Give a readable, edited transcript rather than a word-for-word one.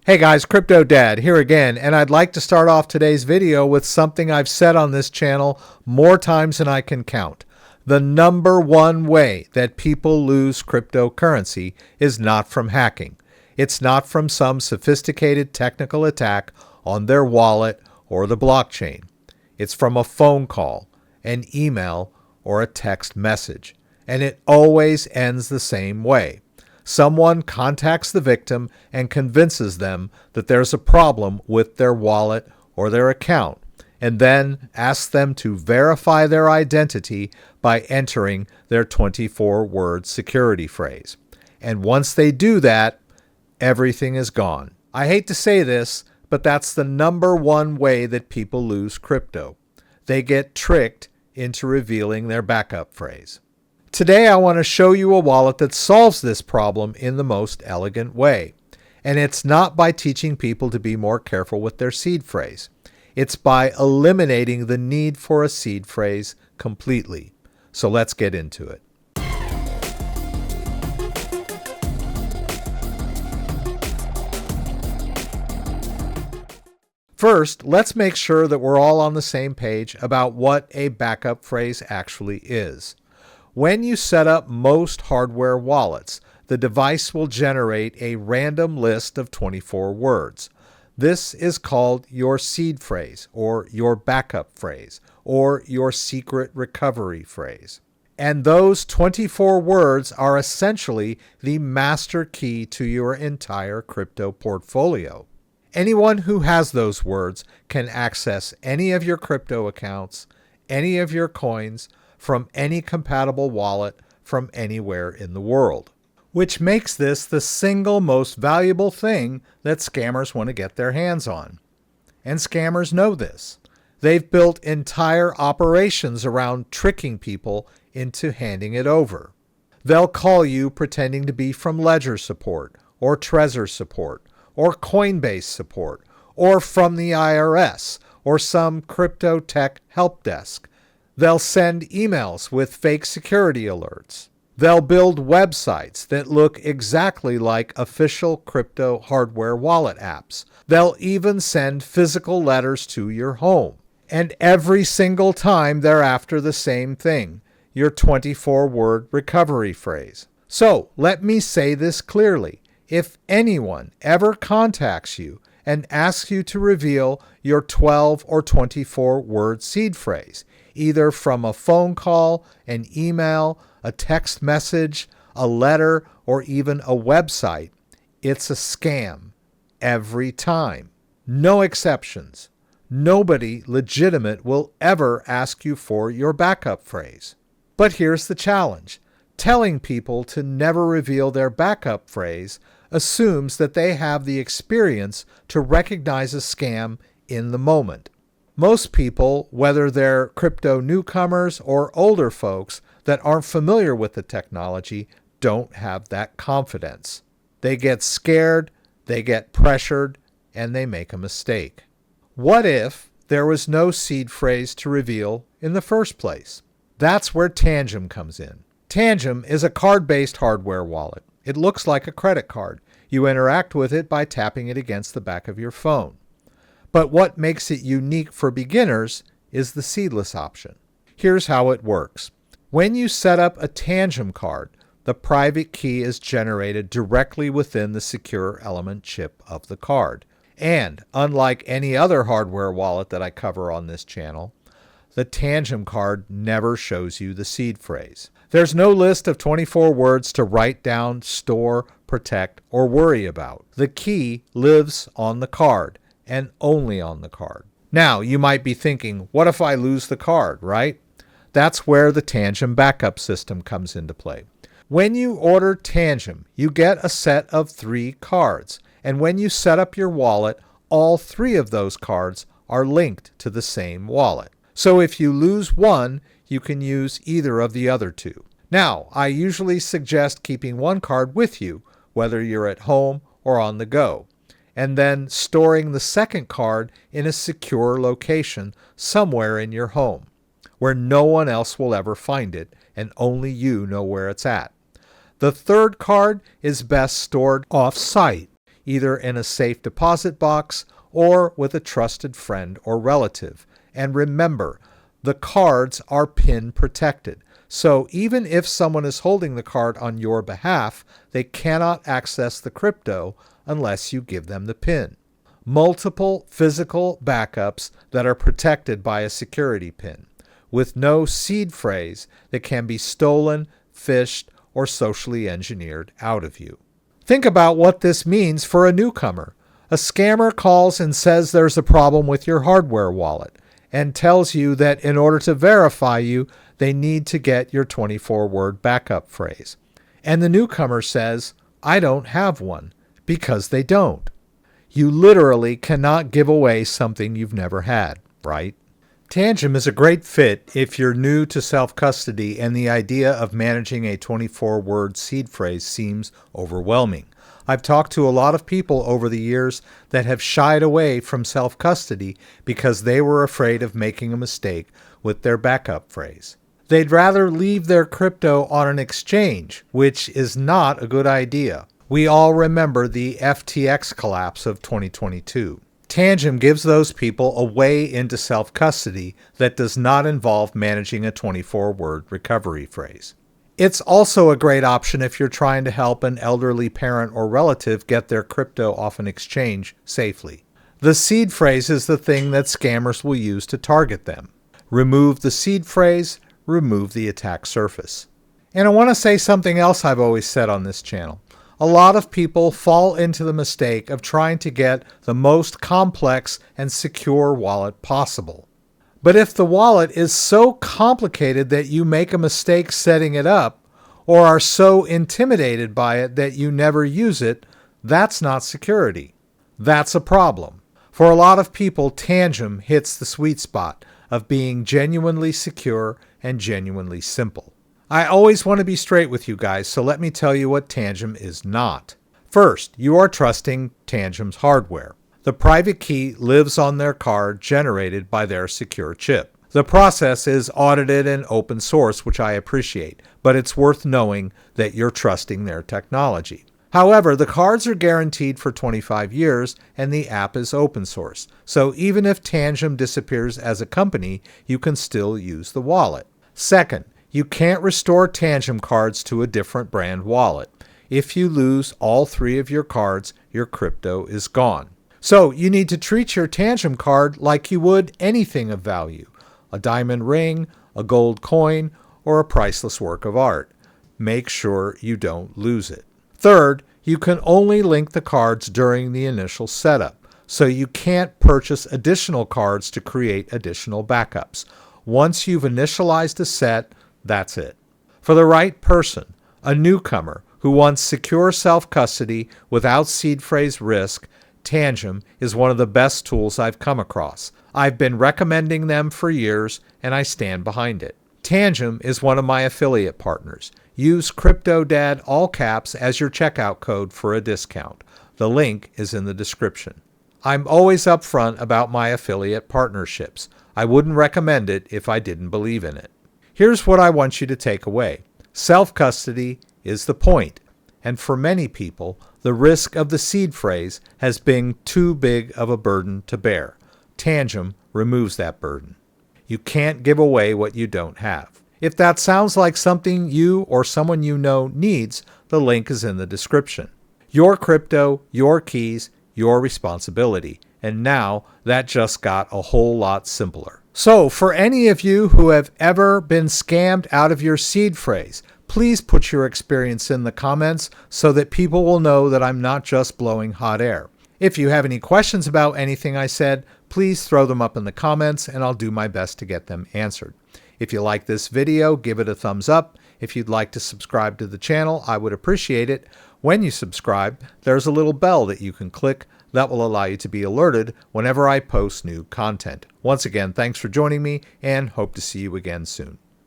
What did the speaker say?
Hey guys, CryptoDad here again, and I'd like to start off today's video with something I've said on this channel more times than I can count. The number one way that people lose cryptocurrency is not from hacking. It's not from some sophisticated technical attack on their wallet or the blockchain. It's from a phone call, an email, or a text message. And it always ends the same way. Someone contacts the victim and convinces them that there's a problem with their wallet or their account, and then asks them to verify their identity by entering their 24-word security phrase. And once they do that, everything is gone. I hate to say this, but that's the number one way that people lose crypto. They get tricked into revealing their backup phrase. Today I want to show you a wallet that solves this problem in the most elegant way. And it's not by teaching people to be more careful with their seed phrase. It's by eliminating the need for a seed phrase completely. So let's get into it. First, let's make sure that we're all on the same page about what a backup phrase actually is. When you set up most hardware wallets, the device will generate a random list of 24 words. This is called your seed phrase, or your backup phrase, or your secret recovery phrase. And those 24 words are essentially the master key to your entire crypto portfolio. Anyone who has those words can access any of your crypto accounts, any of your coins, from any compatible wallet from anywhere in the world, which makes this the single most valuable thing that scammers want to get their hands on. And scammers know this. They've built entire operations around tricking people into handing it over. They'll call you pretending to be from Ledger support, or Trezor support, or Coinbase support, or from the IRS, or some crypto tech help desk. They'll send emails with fake security alerts. They'll build websites that look exactly like official crypto hardware wallet apps. They'll even send physical letters to your home. And every single time they're after the same thing, your 24-word recovery phrase. So let me say this clearly. If anyone ever contacts you and asks you to reveal your 12 or 24-word seed phrase, either from a phone call, an email, a text message, a letter, or even a website, it's a scam every time. No exceptions. Nobody legitimate will ever ask you for your backup phrase. But here's the challenge. Telling people to never reveal their backup phrase assumes that they have the experience to recognize a scam in the moment. Most people, whether they're crypto newcomers or older folks that aren't familiar with the technology, don't have that confidence. They get scared, they get pressured, and they make a mistake. What if there was no seed phrase to reveal in the first place? That's where Tangem comes in. Tangem is a card-based hardware wallet. It looks like a credit card. You interact with it by tapping it against the back of your phone. But what makes it unique for beginners is the seedless option. Here's how it works. When you set up a Tangem card, the private key is generated directly within the secure element chip of the card. And unlike any other hardware wallet that I cover on this channel, the Tangem card never shows you the seed phrase. There's no list of 24 words to write down, store, protect, or worry about. The key lives on the card, and only on the card. Now, you might be thinking, what if I lose the card, right? That's where the Tangem backup system comes into play. When you order Tangem, you get a set of 3 cards, and when you set up your wallet, all 3 of those cards are linked to the same wallet. So if you lose one, you can use either of the other 2. Now, I usually suggest keeping one card with you, whether you're at home or on the go, and then storing the second card in a secure location somewhere in your home, where no one else will ever find it and only you know where it's at. The third card is best stored off-site. either in a safe deposit box or with a trusted friend or relative. And remember, the cards are PIN protected. So even if someone is holding the card on your behalf, they cannot access the crypto unless you give them the PIN. Multiple physical backups that are protected by a security PIN, with no seed phrase that can be stolen, phished, or socially engineered out of you. Think about what this means for a newcomer. A scammer calls and says there's a problem with your hardware wallet and tells you that in order to verify you, they need to get your 24-word backup phrase. And the newcomer says, I don't have one, because they don't. You literally cannot give away something you've never had, right? Tangem is a great fit if you're new to self-custody and the idea of managing a 24-word seed phrase seems overwhelming. I've talked to a lot of people over the years that have shied away from self-custody because they were afraid of making a mistake with their backup phrase. They'd rather leave their crypto on an exchange, which is not a good idea. We all remember the FTX collapse of 2022. Tangem gives those people a way into self-custody that does not involve managing a 24-word recovery phrase. It's also a great option if you're trying to help an elderly parent or relative get their crypto off an exchange safely. The seed phrase is the thing that scammers will use to target them. Remove the seed phrase, remove the attack surface. And I want to say something else I've always said on this channel. A lot of people fall into the mistake of trying to get the most complex and secure wallet possible. But if the wallet is so complicated that you make a mistake setting it up, or are so intimidated by it that you never use it, that's not security. That's a problem. For a lot of people, Tangem hits the sweet spot of being genuinely secure and genuinely simple. I always want to be straight with you guys, so let me tell you what Tangem is not. First, you are trusting Tangem's hardware. The private key lives on their card generated by their secure chip. The process is audited and open source, which I appreciate, but it's worth knowing that you're trusting their technology. However, the cards are guaranteed for 25 years and the app is open source, so even if Tangem disappears as a company, you can still use the wallet. Second, you can't restore Tangem cards to a different brand wallet. If you lose all 3 of your cards, your crypto is gone. So you need to treat your Tangem card like you would anything of value, a diamond ring, a gold coin, or a priceless work of art. Make sure you don't lose it. Third, you can only link the cards during the initial setup, so you can't purchase additional cards to create additional backups. Once you've initialized a set, that's it. For the right person, a newcomer who wants secure self-custody without seed phrase risk, Tangem is one of the best tools I've come across. I've been recommending them for years, and I stand behind it. Tangem is one of my affiliate partners. Use CryptoDad all caps as your checkout code for a discount. The link is in the description. I'm always upfront about my affiliate partnerships. I wouldn't recommend it if I didn't believe in it. Here's what I want you to take away. Self-custody is the point, and for many people, the risk of the seed phrase has been too big of a burden to bear. Tangem removes that burden. You can't give away what you don't have. If that sounds like something you or someone you know needs, the link is in the description. Your crypto, your keys, your responsibility. And now that just got a whole lot simpler. So for any of you who have ever been scammed out of your seed phrase, please put your experience in the comments so that people will know that I'm not just blowing hot air. If you have any questions about anything I said, please throw them up in the comments and I'll do my best to get them answered. If you like this video, give it a thumbs up. If you'd like to subscribe to the channel, I would appreciate it. When you subscribe, there's a little bell that you can click that will allow you to be alerted whenever I post new content. Once again, thanks for joining me and hope to see you again soon.